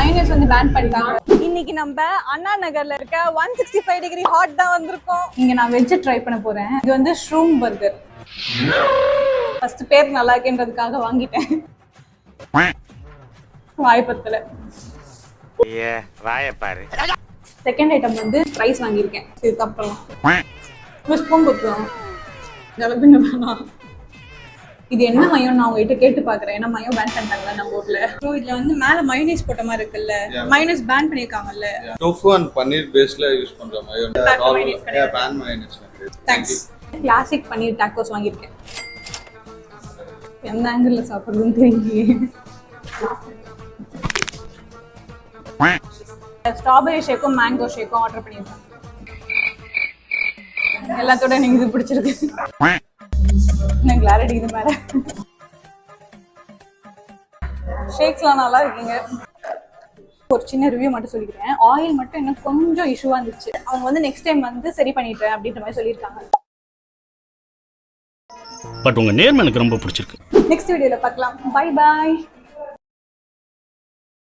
Minus வந்து pan பண்ணிட்டாங்க. இன்னைக்கு நம்ம அண்ணா நகர்ல இருக்க 165 டிகிரி ஹாட் தான் வந்திருக்கோம். இங்க நான் வெஜ் ட்ரை பண்ண போறேன். இது வந்து ஷ்ரூம் பர்கர். ஃபர்ஸ்ட் பேர் நல்லா இருக்குன்றதுக்காக வாங்கிட்டேன். வாய் பத்தல. வாய பாரு. செகண்ட் ஐட்டம் வந்து ரைஸ் வாங்கியிருக்கேன். இது அப்புறம் ஸ்பூன் கொடுத்துருவாங்க. ஜலபின்னு வேணாம். இது என்ன மயம் நான் உங்ககிட்ட கேட்டு பாக்குறேன். ஏன்னா மயம் பேன் பண்ணிட்டாங்கல்ல நம்ம ஊர்ல. ஸோ இதுல வந்து மேல மயோனைஸ் போட்ட மாதிரி இருக்குல்ல, மயோனைஸ் பேன் பண்ணிருக்காங்கல்ல. டோஃபு அண்ட் பன்னீர் பேஸ்ல யூஸ் பண்ற மயோனைஸ். பேன் mayonnaise. Thanks. Classic paneer tacos வாங்கியிருக்கேன். எந்த ஆங்கிள் சாப்பிடுறதுன்னு தெரியலையே. ஸ்ட்ராபெரி ஷேக்கும் மேங்கோ ஷேக்கும் ஆர்டர் பண்ணியிருக்கேன். எல்லாத்தோட எனக்கு இது பிடிச்சிருக்கு. எனக்கு கிளாரிட்டி இது மேல. ஷேக்ஸ்லாம் நல்லா இருக்குங்க. ஒரு சின்ன ரிவ்யூ மட்டும் சொல்லிக்கிறேன். ஆயில் மட்டும் இன்னும் கொஞ்சம் இஷ்யூவா இருந்துச்சு. அவங்க வந்து நெக்ஸ்ட் டைம் வந்து சரி பண்ணிட்டேன் அப்படின்ற மாதிரி சொல்லியிருக்காங்க. பட் உங்க நேர்மை எனக்கு ரொம்ப பிடிச்சிருக்கு. நெக்ஸ்ட் வீடியோல பார்க்கலாம். Bye bye.